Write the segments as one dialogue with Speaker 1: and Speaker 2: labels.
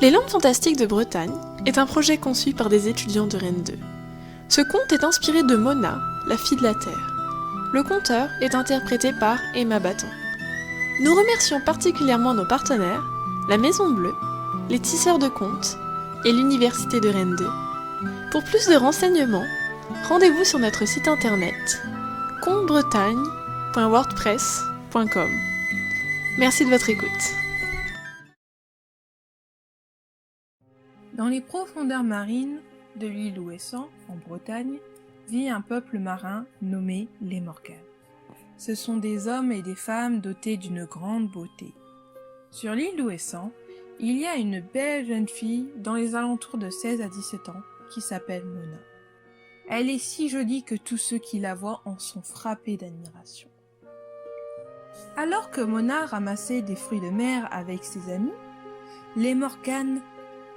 Speaker 1: Les Landes Fantastiques de Bretagne est un projet conçu par des étudiants de Rennes 2. Ce conte est inspiré de Mona, la fille de la Terre. Le conteur est interprété par Emma Batton. Nous remercions particulièrement nos partenaires, la Maison Bleue, les Tisseurs de Contes et l'Université de Rennes 2. Pour plus de renseignements, rendez-vous sur notre site internet contebretagne.wordpress.com. Merci de votre écoute.
Speaker 2: Dans les profondeurs marines de l'île Ouessant, en Bretagne, vit un peuple marin nommé les Morganes. Ce sont des hommes et des femmes dotés d'une grande beauté. Sur l'île Ouessant, il y a une belle jeune fille dans les alentours de 16 à 17 ans qui s'appelle Mona. Elle est si jolie que tous ceux qui la voient en sont frappés d'admiration. Alors que Mona ramassait des fruits de mer avec ses amis, les Morganes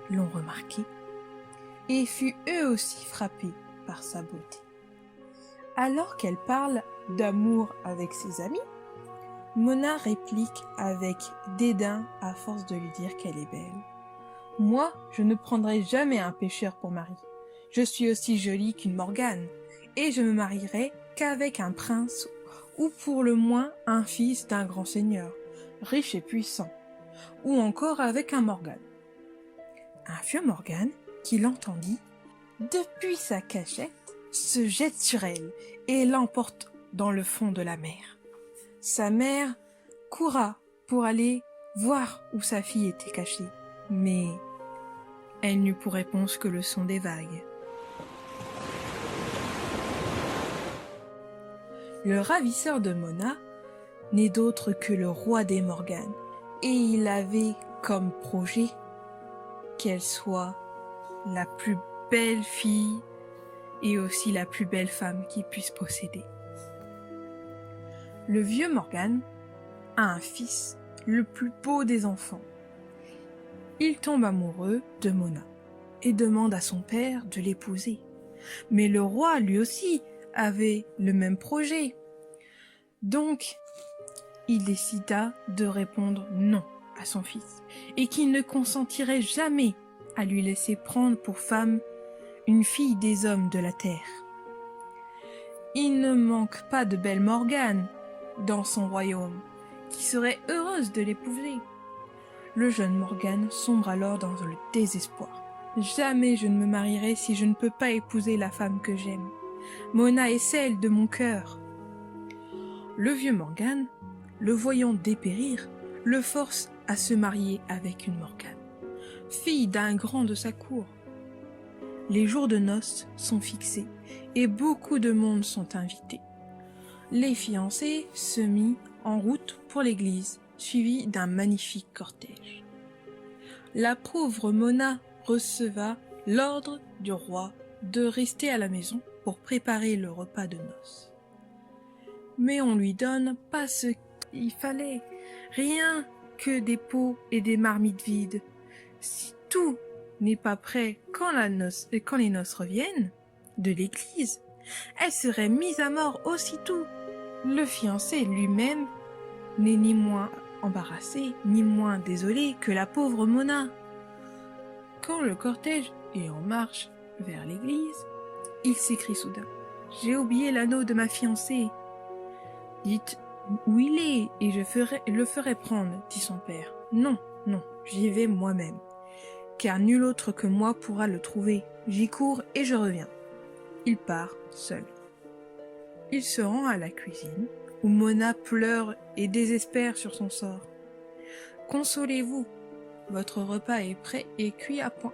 Speaker 2: l'ont remarqué et fut eux aussi frappés par sa beauté. Alors qu'elle parle d'amour avec ses amis, Mona réplique avec dédain à force de lui dire qu'elle est belle. « Moi, je ne prendrai jamais un pêcheur pour mari. Je suis aussi jolie qu'une Morgane, et je me marierai qu'avec un prince ou pour le moins un fils d'un grand seigneur, riche et puissant, ou encore avec un Morgane. » Un vieux Morgane, qui l'entendit, depuis sa cachette, se jette sur elle et l'emporte dans le fond de la mer. Sa mère courra pour aller voir où sa fille était cachée, mais elle n'eut pour réponse que le son des vagues. Le ravisseur de Mona n'est d'autre que le roi des Morganes, et il avait comme projet qu'elle soit la plus belle fille et aussi la plus belle femme qu'il puisse posséder. Le vieux Morgane a un fils, le plus beau des enfants. Il tombe amoureux de Mona et demande à son père de l'épouser. Mais le roi, lui aussi, avait le même projet. Donc, il décida de répondre non à son fils et qu'il ne consentirait jamais à lui laisser prendre pour femme une fille des hommes de la terre. Il ne manque pas de belle Morgane dans son royaume qui serait heureuse de l'épouser. Le jeune Morgane sombre alors dans le désespoir. Jamais je ne me marierai si je ne peux pas épouser la femme que j'aime. Mona est celle de mon cœur. Le vieux Morgane, le voyant dépérir, le force à se marier avec une Morgane, fille d'un grand de sa cour. Les jours de noces sont fixés et beaucoup de monde sont invités. Les fiancés se mirent en route pour l'église, suivis d'un magnifique cortège. La pauvre Mona receva l'ordre du roi de rester à la maison pour préparer le repas de noces. Mais on lui donne pas ce qu'il fallait, rien que des pots et des marmites vides. Si tout n'est pas prêt quand les noces reviennent de l'église, elle serait mise à mort aussitôt. Le fiancé lui-même n'est ni moins embarrassé, ni moins désolé que la pauvre Mona. Quand le cortège est en marche vers l'église, il s'écrie soudain « J'ai oublié l'anneau de ma fiancée. » « Dites où il est et je le ferai prendre, dit son père. Non, non, j'y vais moi-même, car nul autre que moi pourra le trouver. J'y cours et je reviens. Il part seul. Il se rend à la cuisine, où Mona pleure et désespère sur son sort. Consolez-vous, votre repas est prêt et cuit à point.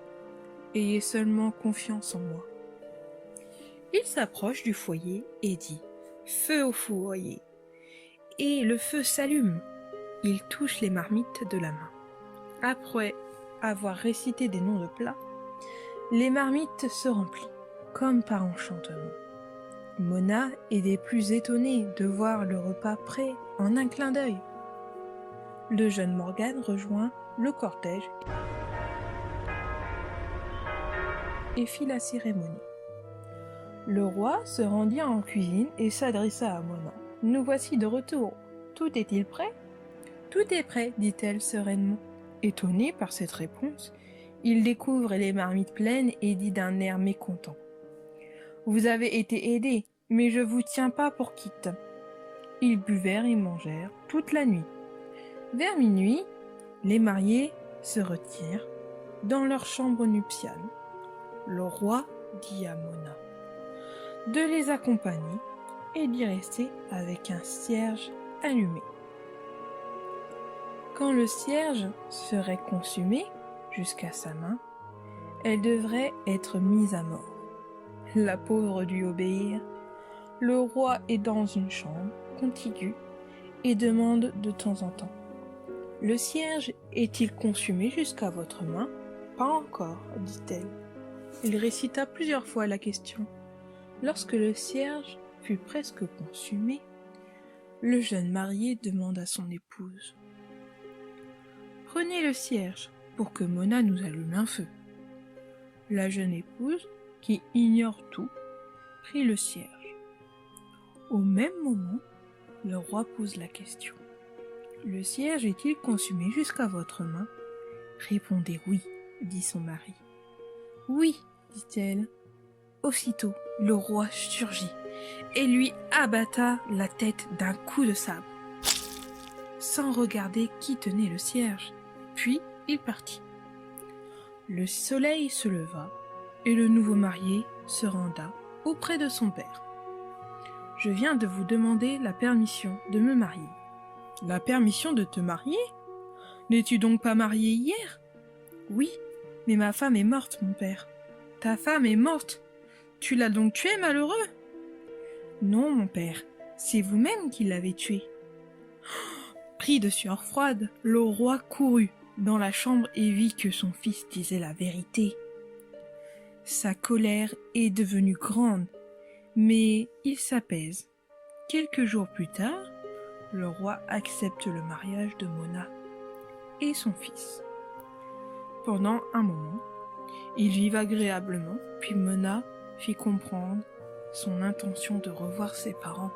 Speaker 2: Ayez seulement confiance en moi. Il s'approche du foyer et dit « Feu au foyer !» Et le feu s'allume. Il touche les marmites de la main. Après avoir récité des noms de plats, les marmites se remplissent, comme par enchantement. Mona est des plus étonnée de voir le repas prêt en un clin d'œil. Le jeune Morgane rejoint le cortège et fit la cérémonie. Le roi se rendit en cuisine et s'adressa à Mona. « Nous voici de retour. Tout est-il prêt ?»« Tout est prêt, dit-elle sereinement. Étonné par cette réponse, Il découvre les marmites pleines et dit d'un air mécontent. « Vous avez été aidés, mais je vous tiens pas pour quitte. » Ils buvèrent et mangèrent toute la nuit. Vers minuit, les mariés se retirent dans leur chambre nuptiale. Le roi dit à Mona de les accompagner et d'y rester avec un cierge allumé. Quand le cierge serait consumé jusqu'à sa main, elle devrait être mise à mort. La pauvre dut obéir. Le roi est dans une chambre contiguë et demande de temps en temps: « Le cierge est-il consumé jusqu'à votre main ?»« Pas encore, dit-elle. » Il récita plusieurs fois la question. Lorsque le cierge fut presque consumé, le jeune marié demande à son épouse: « Prenez le cierge pour que Mona nous allume un feu. » La jeune épouse, qui ignore tout, prit le cierge. Au même moment, le roi pose la question: « Le cierge est-il consumé jusqu'à votre main ?» « Répondez oui, dit son mari. « Oui, dit-elle. » Aussitôt, le roi surgit et lui abatta la tête d'un coup de sabre, sans regarder qui tenait le cierge. Puis il partit. Le soleil se leva et le nouveau marié se renda auprès de son père. « Je viens de vous demander la permission de me marier. »« La permission de te marier ? N'es-tu donc pas marié hier ?»« Oui, mais ma femme est morte, mon père. »« Ta femme est morte ? Tu l'as donc tuée, malheureux ?»« Non, mon père, c'est vous-même qui l'avez tuée. » Pris de sueur froide, le roi courut dans la chambre et vit que son fils disait la vérité. Sa colère est devenue grande, mais il s'apaise. Quelques jours plus tard, le roi accepte le mariage de Mona et son fils. Pendant un moment, ils vivent agréablement, puis Mona fit comprendre son intention de revoir ses parents.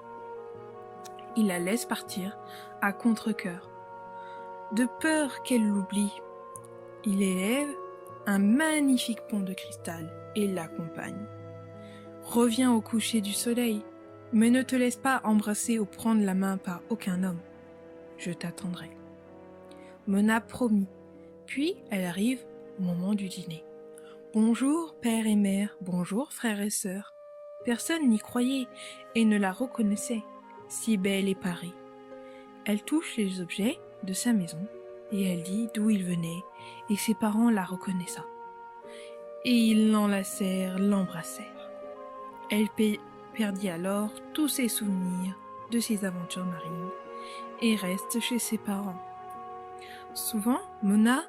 Speaker 2: Il la laisse partir à contre-cœur, de peur qu'elle l'oublie. Il élève un magnifique pont de cristal et l'accompagne. Reviens au coucher du soleil, mais ne te laisse pas embrasser ou prendre la main par aucun homme. Je t'attendrai. Mona promit, puis elle arrive au moment du dîner. Bonjour père et mère, bonjour frères et sœurs. Personne n'y croyait et ne la reconnaissait, si belle et parée. Elle touche les objets de sa maison et elle dit d'où il venait et ses parents la reconnaissant. Et ils l'enlacèrent, l'embrassèrent. Elle perdit alors tous ses souvenirs de ses aventures marines et reste chez ses parents. Souvent, Mona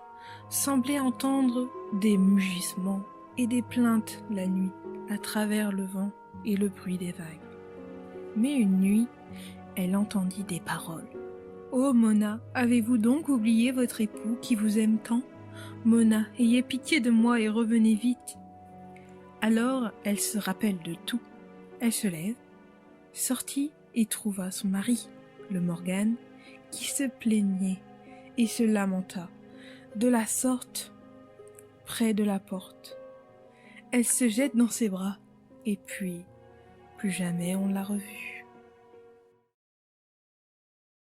Speaker 2: semblait entendre des mugissements et des plaintes la nuit à travers le vent et le bruit des vagues. Mais une nuit, elle entendit des paroles. « Oh Mona, avez-vous donc oublié votre époux qui vous aime tant ? Mona, ayez pitié de moi et revenez vite. » Alors elle se rappelle de tout. Elle se lève, sortit et trouva son mari, le Morgan, qui se plaignait et se lamenta de la sorte près de la porte. Elle se jette dans ses bras et puis plus jamais on l'a revue.